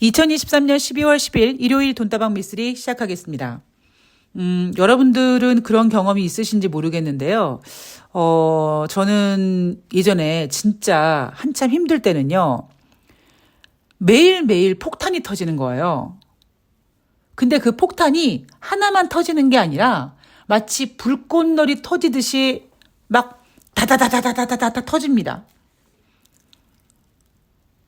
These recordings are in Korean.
2023년 12월 10일 일요일 돈다방 미쓰리 시작하겠습니다. 여러분들은 그런 경험이 있으신지 모르겠는데요. 저는 예전에 진짜 한참 힘들 때는요. 매일매일 폭탄이 터지는 거예요. 근데 그 폭탄이 하나만 터지는 게 아니라 마치 불꽃놀이 터지듯이 막 다다다다다다다다 터집니다.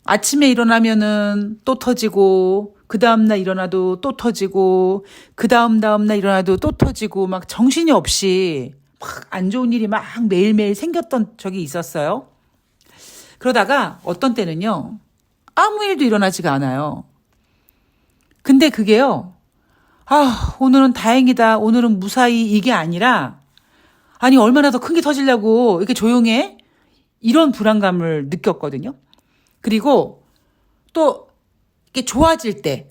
아침에 일어나면은 또 터지고, 그 다음날 일어나도 또 터지고, 그 다음날 일어나도 또 터지고, 막 정신이 없이 막 안 좋은 일이 막 매일매일 생겼던 적이 있었어요. 그러다가 어떤 때는요, 아무 일도 일어나지가 않아요. 근데 그게요, 오늘은 다행이다, 오늘은 무사히 이게 아니라, 아니, 얼마나 더 큰 게 터지려고 이렇게 조용해? 이런 불안감을 느꼈거든요. 그리고 또 이렇게 좋아질 때,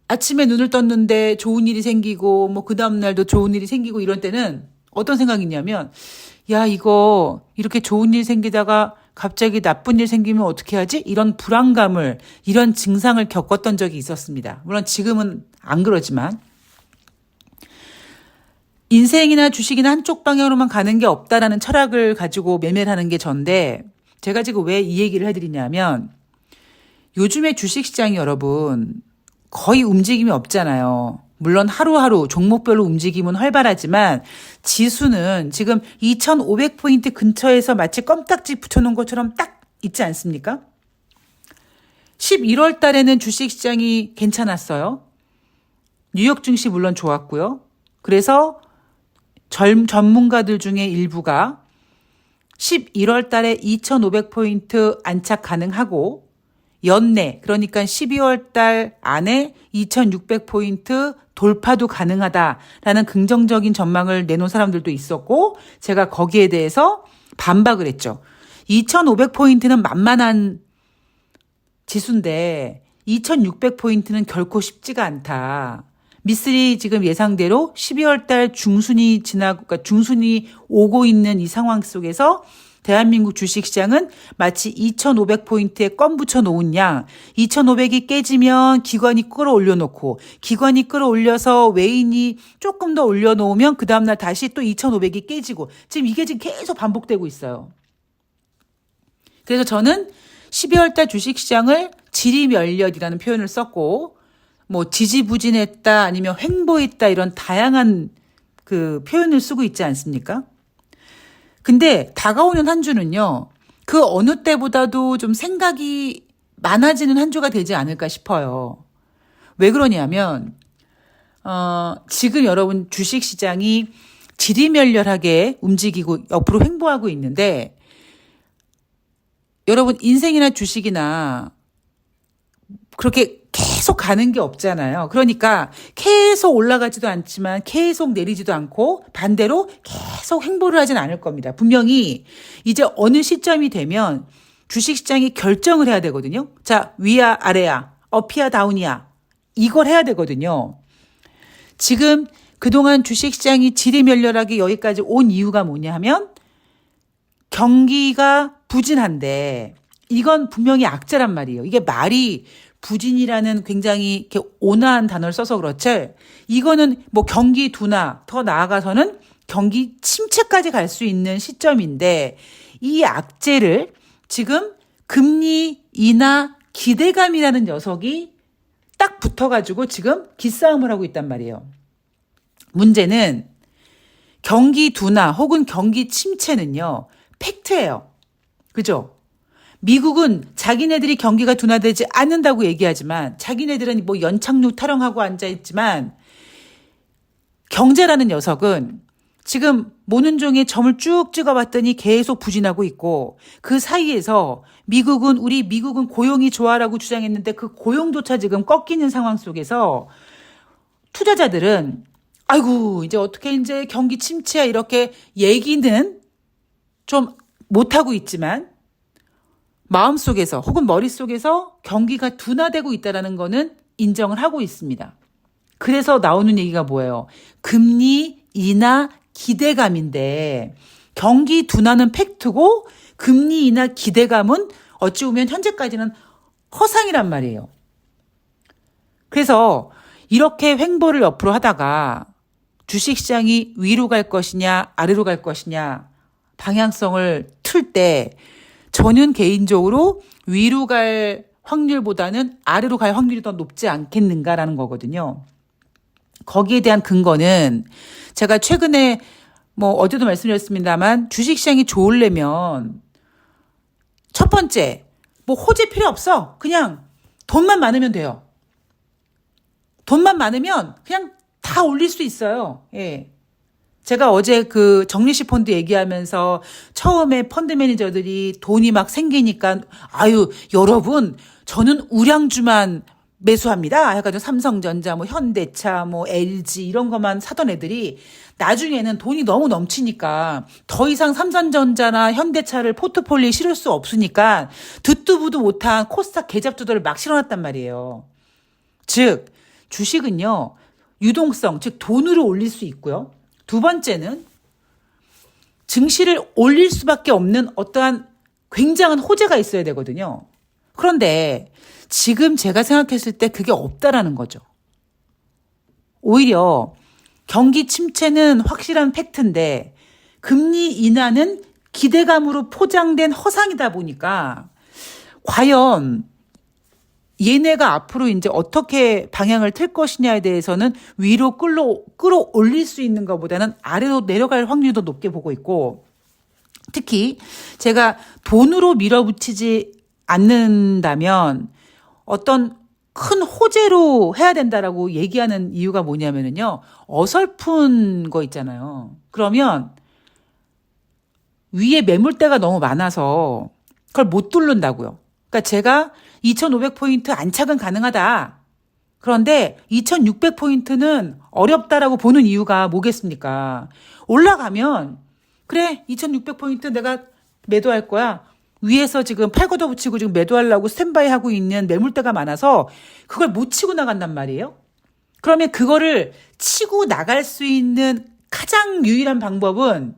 아침에 눈을 떴는데 좋은 일이 생기고, 뭐 그 다음날도 좋은 일이 생기고 이럴 때는 어떤 생각이 있냐면, 야, 이거 이렇게 좋은 일 생기다가 갑자기 나쁜 일 생기면 어떻게 하지? 이런 불안감을, 이런 증상을 겪었던 적이 있었습니다. 물론 지금은 안 그러지만. 인생이나 주식이나 한쪽 방향으로만 가는 게 없다라는 철학을 가지고 매매를 하는 게 전데, 제가 지금 왜 이 얘기를 해드리냐면 요즘에 주식시장이 여러분 거의 움직임이 없잖아요. 물론 하루하루 종목별로 움직임은 활발하지만 지수는 지금 2500포인트 근처에서 마치 껌딱지 붙여놓은 것처럼 딱 있지 않습니까? 11월 달에는 주식시장이 괜찮았어요. 뉴욕 증시 물론 좋았고요. 그래서 전문가들 중에 일부가 11월 달에 2500포인트 안착 가능하고 연내 그러니까 12월 달 안에 2600포인트 돌파도 가능하다라는 긍정적인 전망을 내놓은 사람들도 있었고 제가 거기에 대해서 반박을 했죠. 2500포인트는 만만한 지수인데 2600포인트는 결코 쉽지가 않다. 미쓰리 지금 예상대로 12월 달 중순이 지나고, 그러니까 중순이 오고 있는 이 상황 속에서 대한민국 주식시장은 마치 2500포인트에 껌 붙여 놓은 양, 2500이 깨지면 기관이 끌어올려 놓고, 기관이 끌어올려서 외인이 조금 더 올려놓으면 그 다음날 다시 또 2500이 깨지고, 지금 이게 지금 계속 반복되고 있어요. 그래서 저는 12월 달 주식시장을 지리멸렬이라는 표현을 썼고, 뭐 지지부진했다 아니면 횡보했다 이런 다양한 그 표현을 쓰고 있지 않습니까? 근데 다가오는 한 주는요. 그 어느 때보다도 좀 생각이 많아지는 한 주가 되지 않을까 싶어요. 왜 그러냐면 지금 여러분 주식시장이 지리멸렬하게 움직이고 옆으로 횡보하고 있는데 여러분 인생이나 주식이나 그렇게 계속 가는 게 없잖아요. 그러니까 계속 올라가지도 않지만 계속 내리지도 않고 반대로 계속 횡보를 하진 않을 겁니다. 분명히 이제 어느 시점이 되면 주식시장이 결정을 해야 되거든요. 자, 위야 아래야, 업이야 다운이야 이걸 해야 되거든요. 지금 그동안 주식시장이 지리멸렬하게 여기까지 온 이유가 뭐냐 하면 경기가 부진한데 이건 분명히 악재란 말이에요. 이게 말이 부진이라는 굉장히 이렇게 온화한 단어를 써서 그렇지 이거는 뭐 경기 둔화 더 나아가서는 경기 침체까지 갈 수 있는 시점인데 이 악재를 지금 금리 인하 기대감이라는 녀석이 딱 붙어가지고 지금 기싸움을 하고 있단 말이에요. 문제는 경기 둔화 혹은 경기 침체는요 팩트예요. 그죠? 미국은 자기네들이 경기가 둔화되지 않는다고 얘기하지만 자기네들은 뭐 연착륙 타령하고 앉아있지만 경제라는 녀석은 지금 모는 종의 점을 쭉 찍어봤더니 계속 부진하고 있고 그 사이에서 우리 미국은 고용이 좋아라고 주장했는데 그 고용조차 지금 꺾이는 상황 속에서 투자자들은 아이고 이제 어떻게 이제 경기 침체야 이렇게 얘기는 좀 못하고 있지만 마음속에서 혹은 머릿속에서 경기가 둔화되고 있다는 거는 인정을 하고 있습니다. 그래서 나오는 얘기가 뭐예요? 금리 인하 기대감인데 경기 둔화는 팩트고 금리 인하 기대감은 어찌 보면 현재까지는 허상이란 말이에요. 그래서 이렇게 횡보를 옆으로 하다가 주식시장이 위로 갈 것이냐 아래로 갈 것이냐 방향성을 틀 때 저는 개인적으로 위로 갈 확률보다는 아래로 갈 확률이 더 높지 않겠는가라는 거거든요. 거기에 대한 근거는 제가 최근에 뭐 어제도 말씀드렸습니다만 주식시장이 좋으려면 첫 번째 뭐 호재 필요 없어. 그냥 돈만 많으면 돼요. 돈만 많으면 그냥 다 올릴 수 있어요. 예. 제가 어제 그 정리식 펀드 얘기하면서 처음에 펀드 매니저들이 돈이 막 생기니까 아유 여러분 저는 우량주만 매수합니다. 해가지고 삼성전자, 뭐 현대차, 뭐 LG 이런 것만 사던 애들이 나중에는 돈이 너무 넘치니까 더 이상 삼성전자나 현대차를 포트폴리오에 실을 수 없으니까 듣도 보도 못한 코스닥 계잡주들을 막 실어놨단 말이에요. 즉 주식은요 유동성, 즉 돈으로 올릴 수 있고요. 두 번째는 증시를 올릴 수밖에 없는 어떠한 굉장한 호재가 있어야 되거든요. 그런데 지금 제가 생각했을 때 그게 없다라는 거죠. 오히려 경기 침체는 확실한 팩트인데 금리 인하는 기대감으로 포장된 허상이다 보니까 과연 얘네가 앞으로 이제 어떻게 방향을 틀 것이냐에 대해서는 위로 끌어올릴 수 있는 것보다는 아래로 내려갈 확률이 더 높게 보고 있고 특히 제가 돈으로 밀어붙이지 않는다면 어떤 큰 호재로 해야 된다라고 얘기하는 이유가 뭐냐면요. 어설픈 거 있잖아요. 그러면 위에 매물대가 너무 많아서 그걸 못 뚫는다고요. 그러니까 제가 2,500포인트 안착은 가능하다. 그런데 2,600포인트는 어렵다라고 보는 이유가 뭐겠습니까? 올라가면 그래 2,600포인트 내가 매도할 거야. 위에서 지금 팔걷어 붙이고 지금 매도하려고 스탠바이 하고 있는 매물대가 많아서 그걸 못 치고 나간단 말이에요. 그러면 그거를 치고 나갈 수 있는 가장 유일한 방법은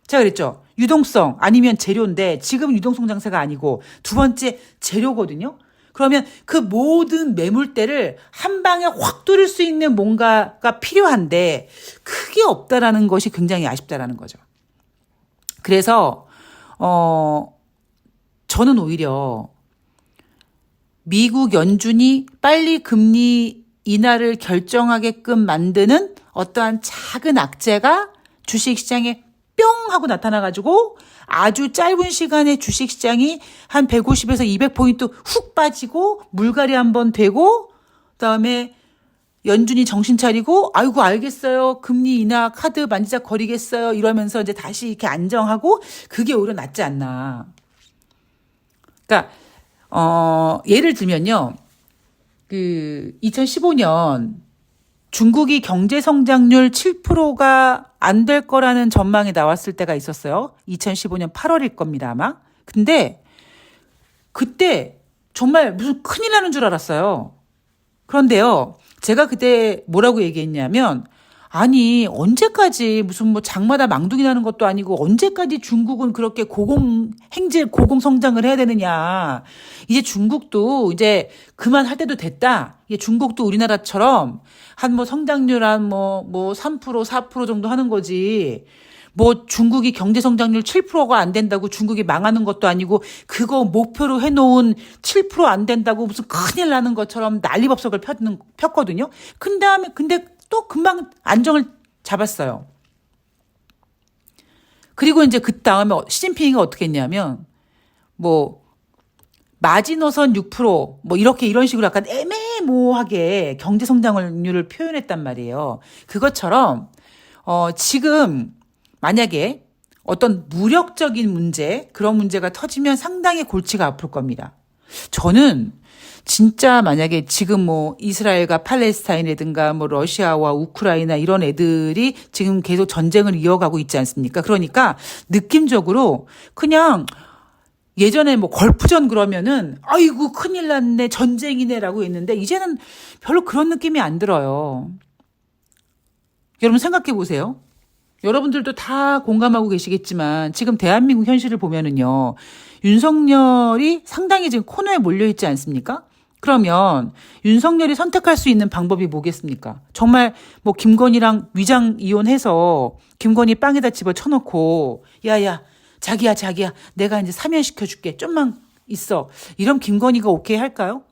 제가 그랬죠. 유동성 아니면 재료인데 지금 유동성 장세가 아니고 두 번째 재료거든요. 그러면 그 모든 매물대를 한 방에 확 뚫을 수 있는 뭔가가 필요한데 그게 없다라는 것이 굉장히 아쉽다라는 거죠. 그래서 저는 오히려 미국 연준이 빨리 금리 인하를 결정하게끔 만드는 어떠한 작은 악재가 주식시장에 뿅 하고 나타나가지고 아주 짧은 시간에 주식시장이 한 150에서 200포인트 훅 빠지고 물갈이 한번 되고 그다음에 연준이 정신 차리고 아이고 알겠어요. 금리 인하 카드 만지작거리겠어요. 이러면서 이제 다시 이렇게 안정하고 그게 오히려 낫지 않나. 그러니까 예를 들면요. 그 2015년 중국이 경제 성장률 7%가 안 될 거라는 전망이 나왔을 때가 있었어요. 2015년 8월일 겁니다, 아마. 근데 그때 정말 무슨 큰일 나는 줄 알았어요. 그런데요. 제가 그때 뭐라고 얘기했냐면 아니 언제까지 무슨 뭐 장마다 망둥이 나는 것도 아니고 언제까지 중국은 그렇게 고공성장을 해야 되느냐. 이제 중국도 이제 그만할 때도 됐다. 이게 중국도 우리나라처럼 한 뭐 성장률 한 뭐 3% 4% 정도 하는 거지. 뭐 중국이 경제 성장률 7%가 안 된다고 중국이 망하는 것도 아니고 그거 목표로 해놓은 7%안 된다고 무슨 큰일 나는 것처럼 난리법석을 폈거든요. 근데 또 금방 안정을 잡았어요. 그리고 이제 그 다음에 시진핑이 어떻게 했냐면 뭐 마지노선 6% 뭐 이런 식으로 약간 애매모호하게 경제 성장률을 표현했단 말이에요. 그것처럼 지금 만약에 어떤 무력적인 문제, 그런 문제가 터지면 상당히 골치가 아플 겁니다. 저는 진짜 만약에 지금 뭐 이스라엘과 팔레스타인이라든가 뭐 러시아와 우크라이나 이런 애들이 지금 계속 전쟁을 이어가고 있지 않습니까? 그러니까 느낌적으로 그냥 예전에 뭐 걸프전 그러면은 아이고 큰일 났네 전쟁이네라고 했는데 이제는 별로 그런 느낌이 안 들어요. 여러분 생각해 보세요. 여러분들도 다 공감하고 계시겠지만 지금 대한민국 현실을 보면은요. 윤석열이 상당히 지금 코너에 몰려있지 않습니까? 그러면 윤석열이 선택할 수 있는 방법이 뭐겠습니까? 정말 뭐 김건희랑 위장 이혼해서 김건희 빵에다 집어 쳐놓고 야야 자기야 내가 이제 사면시켜줄게 좀만 있어. 이런 김건희가 오케이 할까요?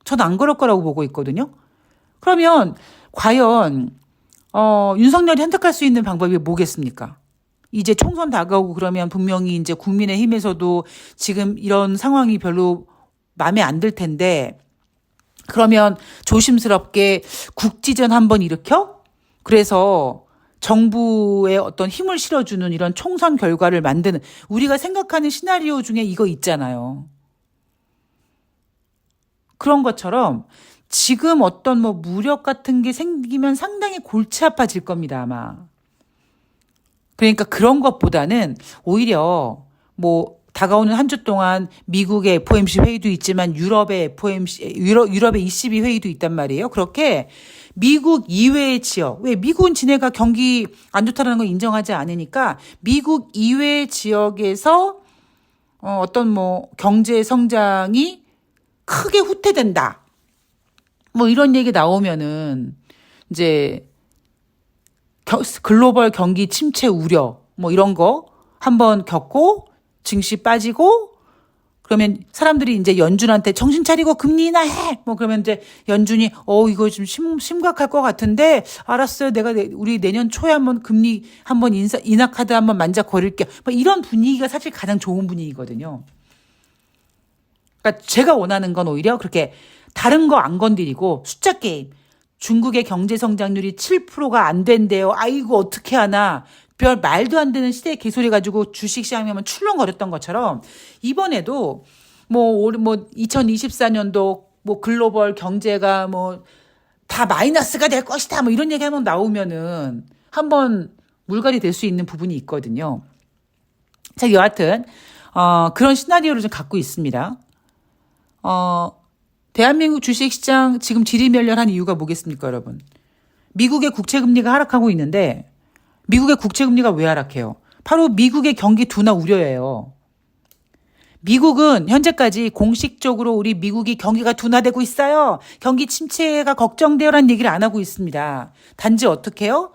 전 안 그럴 거라고 보고 있거든요. 그러면 과연 윤석열이 선택할 수 있는 방법이 뭐겠습니까? 이제 총선 다가오고 그러면 분명히 이제 국민의힘에서도 지금 이런 상황이 별로 마음에 안 들 텐데 그러면 조심스럽게 국지전 한번 일으켜? 그래서 정부에 어떤 힘을 실어주는 이런 총선 결과를 만드는 우리가 생각하는 시나리오 중에 이거 있잖아요. 그런 것처럼 지금 어떤 뭐 무력 같은 게 생기면 상당히 골치 아파질 겁니다, 아마. 그러니까 그런 것보다는 오히려 뭐 다가오는 한 주 동안 미국의 FOMC 회의도 있지만 유럽의 ECB 회의도 있단 말이에요. 그렇게 미국 이외의 지역, 왜 미국은 지네가 경기 안 좋다는 걸 인정하지 않으니까 미국 이외의 지역에서 어떤 뭐 경제 성장이 크게 후퇴된다. 뭐 이런 얘기 나오면은 이제 글로벌 경기 침체 우려 뭐 이런 거 한번 겪고 증시 빠지고 그러면 사람들이 이제 연준한테 정신 차리고 금리 인하해 뭐 그러면 이제 연준이 이거 좀 심각할 것 같은데 알았어요 내가 우리 내년 초에 한번 금리 한번 인하 카드 한번 만작거릴게요 뭐 이런 분위기가 사실 가장 좋은 분위기거든요. 그러니까 제가 원하는 건 오히려 그렇게 다른 거 안 건드리고 숫자 게임. 중국의 경제 성장률이 7%가 안 된대요. 아이고 어떻게 하나. 별 말도 안 되는 시대의 개소리 가지고 주식시장이면 출렁거렸던 것처럼 이번에도 뭐 2024년도 뭐 글로벌 경제가 뭐 다 마이너스가 될 것이다. 뭐 이런 얘기 한번 나오면은 한번 물갈이 될 수 있는 부분이 있거든요. 자, 여하튼 그런 시나리오를 좀 갖고 있습니다. 대한민국 주식시장 지금 지리멸렬한 이유가 뭐겠습니까, 여러분? 미국의 국채금리가 하락하고 있는데 미국의 국채금리가 왜 하락해요? 바로 미국의 경기 둔화 우려예요. 미국은 현재까지 공식적으로 우리 미국이 경기가 둔화되고 있어요. 경기 침체가 걱정돼요라는 얘기를 안 하고 있습니다. 단지 어떻게 해요?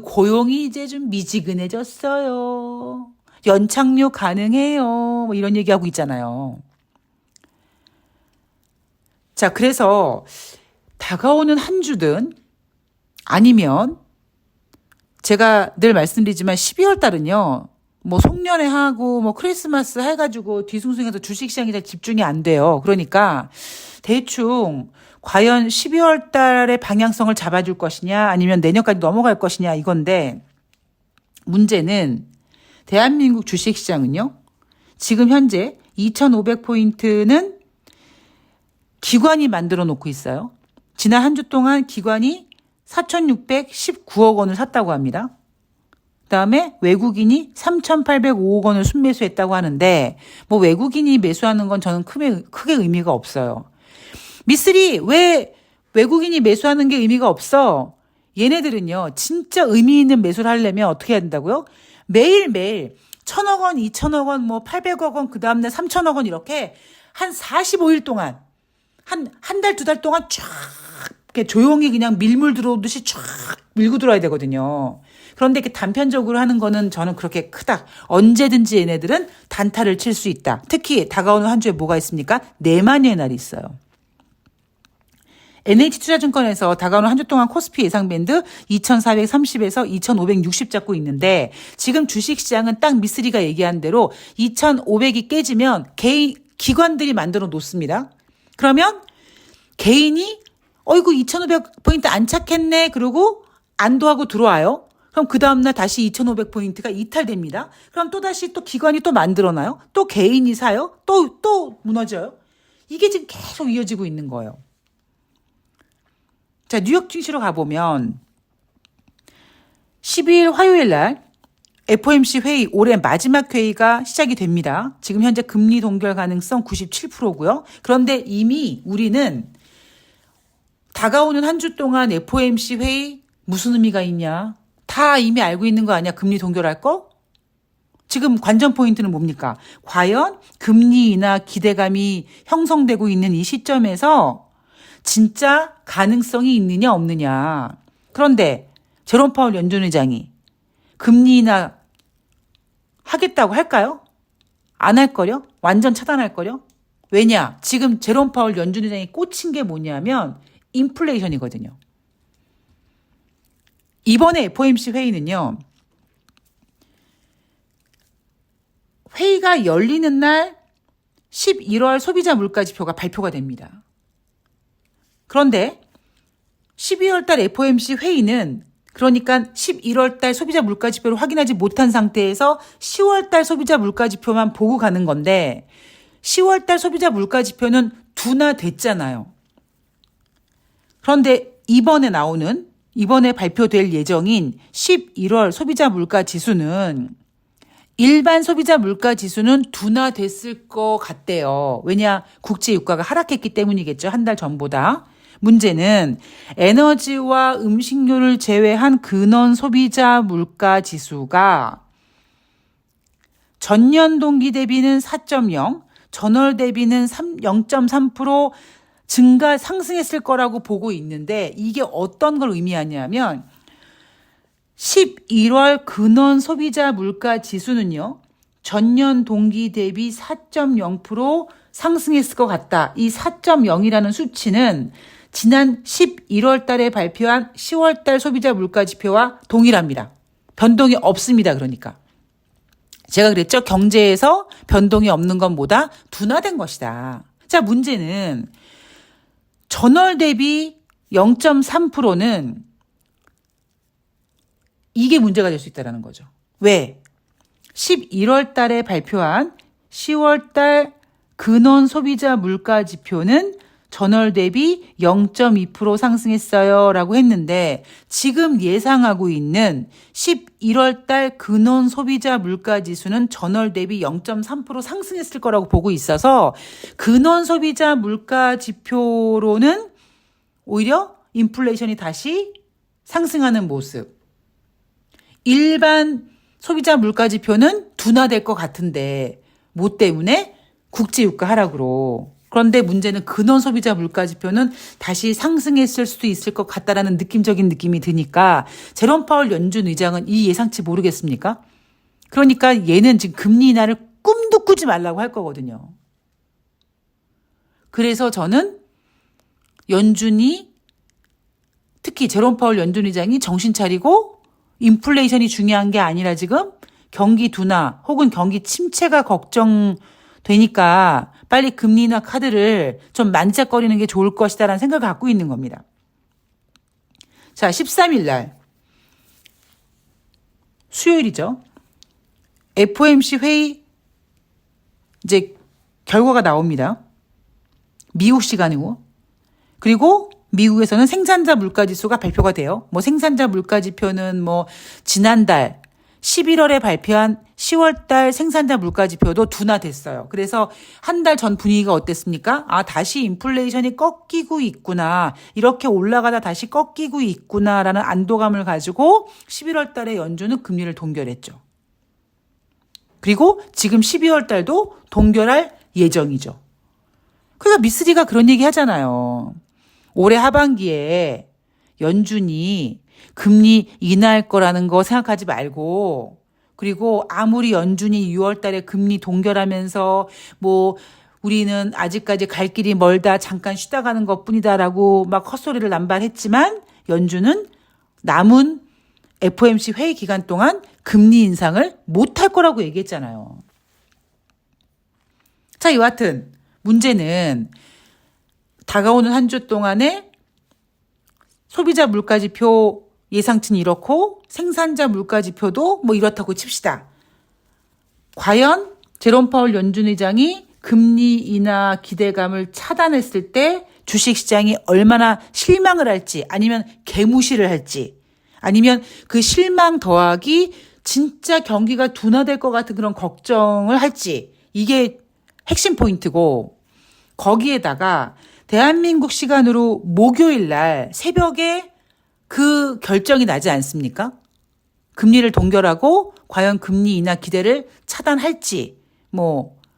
고용이 이제 좀 미지근해졌어요. 연착륙 가능해요. 뭐 이런 얘기하고 있잖아요. 자, 그래서 다가오는 한 주든 아니면 제가 늘 말씀드리지만 12월 달은요. 뭐 송년회 하고 뭐 크리스마스 해가지고 뒤숭숭해서 주식시장이 잘 집중이 안 돼요. 그러니까 대충 과연 12월 달에 방향성을 잡아줄 것이냐 아니면 내년까지 넘어갈 것이냐 이건데 문제는 대한민국 주식시장은요. 지금 현재 2,500포인트는 기관이 만들어 놓고 있어요. 지난 한 주 동안 기관이 4,619억 원을 샀다고 합니다. 그다음에 외국인이 3,805억 원을 순매수했다고 하는데 뭐 외국인이 매수하는 건 저는 크게 의미가 없어요. 미쓰리 왜 외국인이 매수하는 게 의미가 없어? 얘네들은요. 진짜 의미 있는 매수를 하려면 어떻게 해야 된다고요? 매일매일 1,000억 원, 2,000억 원, 뭐 800억 원, 그 다음날 3,000억 원 이렇게 한 45일 동안 한 달, 두 달 동안 쫙 이렇게 조용히 그냥 밀물 들어오듯이 쫙 밀고 들어야 되거든요. 그런데 이렇게 단편적으로 하는 거는 저는 그렇게 크다. 언제든지 얘네들은 단타를 칠 수 있다. 특히 다가오는 한 주에 뭐가 있습니까? 내만의 날이 있어요. NH투자증권에서 다가오는 한 주 동안 코스피 예상밴드 2,430에서 2,560 잡고 있는데 지금 주식시장은 딱 미쓰리가 얘기한 대로 2,500이 깨지면 기관들이 만들어 놓습니다. 그러면 개인이 어이구 2,500포인트 안 착했네. 그러고 안도하고 들어와요. 그럼 그 다음날 다시 2,500포인트가 이탈됩니다. 그럼 또다시 또 기관이 또 만들어놔요. 또 개인이 사요. 또 무너져요. 이게 지금 계속 이어지고 있는 거예요. 자, 뉴욕 증시로 가보면 12일 화요일 날 FOMC 회의 올해 마지막 회의가 시작이 됩니다. 지금 현재 금리 동결 가능성 97%고요. 그런데 이미 우리는 다가오는 한 주 동안 FOMC 회의 무슨 의미가 있냐? 다 이미 알고 있는 거 아니야? 금리 동결할 거? 지금 관전 포인트는 뭡니까? 과연 금리 인하 기대감이 형성되고 있는 이 시점에서 진짜 가능성이 있느냐 없느냐. 그런데 제롬 파월 연준 의장이 금리 인하 하겠다고 할까요? 안 할 거요? 완전 차단할 거요? 왜냐? 지금 제롬 파월 연준 의장이 꽂힌 게 뭐냐면 인플레이션이거든요. 이번에 FOMC 회의는요. 회의가 열리는 날 11월 소비자 물가 지표가 발표가 됩니다. 그런데 12월 달 FOMC 회의는 그러니까 11월 달 소비자 물가 지표를 확인하지 못한 상태에서 10월 달 소비자 물가 지표만 보고 가는 건데 10월 달 소비자 물가 지표는 둔화됐잖아요. 그런데 이번에 발표될 예정인 11월 소비자 물가 지수는 일반 소비자 물가 지수는 둔화됐을 것 같대요. 왜냐? 국제 유가가 하락했기 때문이겠죠. 한 달 전보다. 문제는 에너지와 음식료를 제외한 근원 소비자 물가 지수가 전년 동기 대비는 4.0, 전월 대비는 0.3% 상승했을 거라고 보고 있는데 이게 어떤 걸 의미하냐면 11월 근원 소비자 물가 지수는요. 전년 동기 대비 4.0% 상승했을 것 같다. 이 4.0이라는 수치는 지난 11월 달에 발표한 10월 달 소비자 물가 지표와 동일합니다. 변동이 없습니다. 그러니까. 제가 그랬죠. 경제에서 변동이 없는 건 뭐다? 둔화된 것이다. 자, 문제는 전월 대비 0.3%는 이게 문제가 될 수 있다는 거죠. 왜? 11월 달에 발표한 10월 달 근원 소비자 물가 지표는 전월 대비 0.2% 상승했어요 라고 했는데 지금 예상하고 있는 11월 달 근원 소비자 물가 지수는 전월 대비 0.3% 상승했을 거라고 보고 있어서 근원 소비자 물가 지표로는 오히려 인플레이션이 다시 상승하는 모습. 일반 소비자 물가 지표는 둔화될 것 같은데 뭐 때문에? 국제 유가 하락으로. 그런데 문제는 근원 소비자 물가 지표는 다시 상승했을 수도 있을 것 같다라는 느낌적인 느낌이 드니까 제롬 파월 연준 의장은 이 예상치 모르겠습니까? 그러니까 얘는 지금 금리 인하를 꿈도 꾸지 말라고 할 거거든요. 그래서 저는 연준이 특히 제롬 파월 연준 의장이 정신 차리고 인플레이션이 중요한 게 아니라 지금 경기 둔화 혹은 경기 침체가 걱정되니까 빨리 금리 인하 카드를 좀 만지작거리는 게 좋을 것이다라는 생각을 갖고 있는 겁니다. 자, 13일 날 수요일이죠. FOMC 회의 이제 결과가 나옵니다. 미국 시간이고 그리고 미국에서는 생산자 물가 지수가 발표가 돼요. 뭐 생산자 물가 지표는 뭐 지난달 11월에 발표한 10월 달 생산자 물가 지표도 둔화됐어요. 그래서 한 달 전 분위기가 어땠습니까? 아, 다시 인플레이션이 꺾이고 있구나. 이렇게 올라가다 다시 꺾이고 있구나라는 안도감을 가지고 11월 달에 연준은 금리를 동결했죠. 그리고 지금 12월 달도 동결할 예정이죠. 그러니까 미쓰리가 그런 얘기 하잖아요. 올해 하반기에 연준이 금리 인하할 거라는 거 생각하지 말고 그리고 아무리 연준이 6월 달에 금리 동결하면서 뭐 우리는 아직까지 갈 길이 멀다 잠깐 쉬다 가는 것뿐이다라고 막 헛소리를 남발했지만 연준은 남은 FOMC 회의 기간 동안 금리 인상을 못할 거라고 얘기했잖아요. 자, 여하튼 문제는 다가오는 한 주 동안에 소비자 물가지표 예상치는 이렇고 생산자 물가지표도 뭐 이렇다고 칩시다. 과연 제롬 파월 연준 의장이 금리 인하 기대감을 차단했을 때 주식시장이 얼마나 실망을 할지 아니면 개무시를 할지 아니면 그 실망 더하기 진짜 경기가 둔화될 것 같은 그런 걱정을 할지 이게 핵심 포인트고 거기에다가 대한민국 시간으로 목요일 날 새벽에 그 결정이 나지 않습니까? 금리를 동결하고 과연 금리 인하 기대를 차단할지,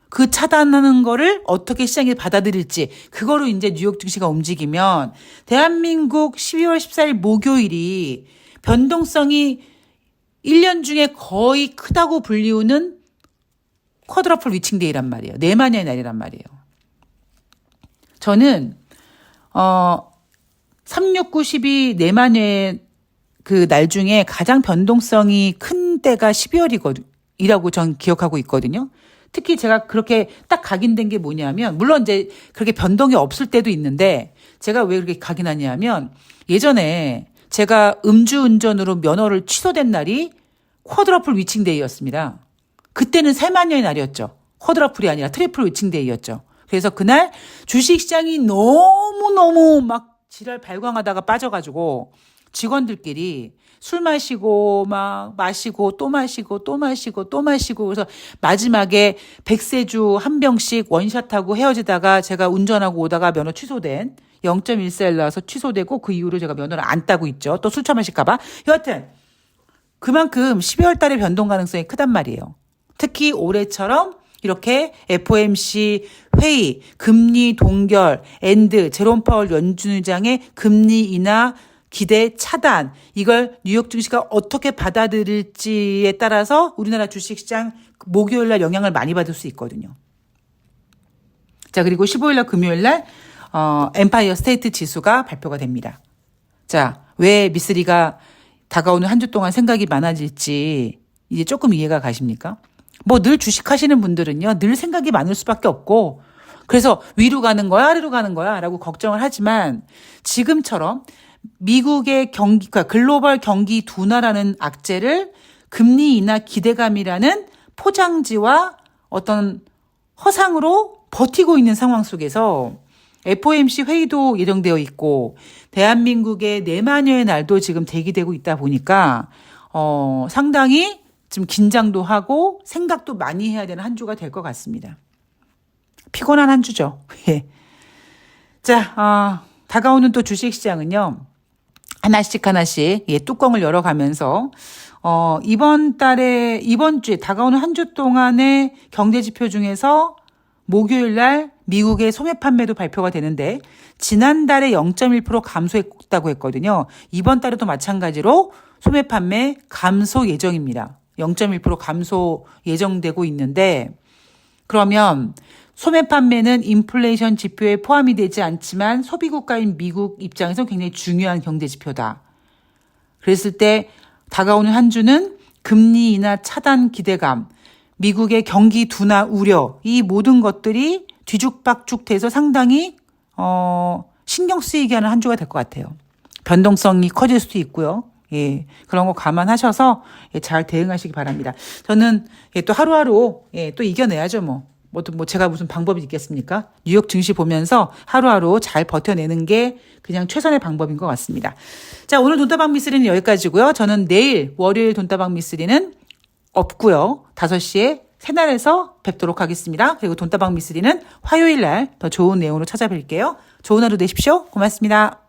그 차단하는 거를 어떻게 시장이 받아들일지, 그거로 이제 뉴욕 증시가 움직이면 대한민국 12월 14일 목요일이 변동성이 1년 중에 거의 크다고 불리우는 쿼드러플 위칭데이란 말이에요. 네마니아의 날이란 말이에요. 저는 3, 6, 9, 12 네마니아의 그 날 중에 가장 변동성이 큰 때가 12월이라고 전 기억하고 있거든요. 특히 제가 그렇게 딱 각인된 게 뭐냐면, 물론 이제 그렇게 변동이 없을 때도 있는데, 제가 왜 그렇게 각인하냐면, 예전에 제가 음주운전으로 면허를 취소된 날이 쿼드러플 위칭데이였습니다. 그때는 세마니아의 날이었죠. 쿼드러플이 아니라 트리플 위칭데이였죠. 그래서 그날 주식시장이 너무너무 막 지랄 발광하다가 빠져가지고 직원들끼리 술 마시고 막 마시고 또 마시고 또 마시고 또 마시고, 그래서 마지막에 백세주 한 병씩 원샷하고 헤어지다가 제가 운전하고 오다가 면허 취소된 0.1셀 나와서 취소되고, 그 이후로 제가 면허를 안 따고 있죠. 또 술 처마실까봐. 여하튼 그만큼 12월 달에 변동 가능성이 크단 말이에요. 특히 올해처럼 이렇게 FOMC 회의, 금리 동결, 제롬 파월 연준 의장의 금리 인하 기대 차단, 이걸 뉴욕 증시가 어떻게 받아들일지에 따라서 우리나라 주식시장 목요일 날 영향을 많이 받을 수 있거든요. 자, 그리고 15일 날 금요일 날 엠파이어 스테이트 지수가 발표가 됩니다. 자, 왜 미쓰리가 다가오는 한 주 동안 생각이 많아질지 이제 조금 이해가 가십니까? 늘 주식하시는 분들은요, 늘 생각이 많을 수밖에 없고, 그래서 위로 가는 거야, 아래로 가는 거야 라고 걱정을 하지만, 지금처럼 미국의 그러니까 글로벌 경기 둔화라는 악재를 금리 인하 기대감이라는 포장지와 어떤 허상으로 버티고 있는 상황 속에서 FOMC 회의도 예정되어 있고, 대한민국의 네마니아의 날도 지금 대기되고 있다 보니까, 상당히 좀 긴장도 하고 생각도 많이 해야 되는 한 주가 될 것 같습니다. 피곤한 한 주죠. 예. 자, 다가오는 또 주식시장은요, 하나씩 뚜껑을 열어가면서, 이번 주에 다가오는 한 주 동안의 경제지표 중에서 목요일 날 미국의 소매 판매도 발표가 되는데, 지난달에 0.1% 감소했다고 했거든요. 이번 달에도 마찬가지로 소매 판매 감소 예정입니다. 0.1% 감소 예정되고 있는데, 그러면 소매 판매는 인플레이션 지표에 포함이 되지 않지만 소비국가인 미국 입장에서 굉장히 중요한 경제지표다. 그랬을 때 다가오는 한 주는 금리 인하 차단 기대감, 미국의 경기 둔화 우려, 이 모든 것들이 뒤죽박죽 돼서 상당히 신경 쓰이게 하는 한 주가 될 것 같아요. 변동성이 커질 수도 있고요. 예, 그런 거 감안하셔서 잘 대응하시기 바랍니다. 저는 또 하루하루 또 이겨내야죠. 제가 무슨 방법이 있겠습니까? 뉴욕 증시 보면서 하루하루 잘 버텨내는 게 그냥 최선의 방법인 것 같습니다. 자, 오늘 돈다방 미쓰리는 여기까지고요. 저는 내일 월요일 돈다방 미쓰리는 없고요. 5시에 새날에서 뵙도록 하겠습니다. 그리고 돈다방 미쓰리는 화요일 날 더 좋은 내용으로 찾아뵐게요. 좋은 하루 되십시오. 고맙습니다.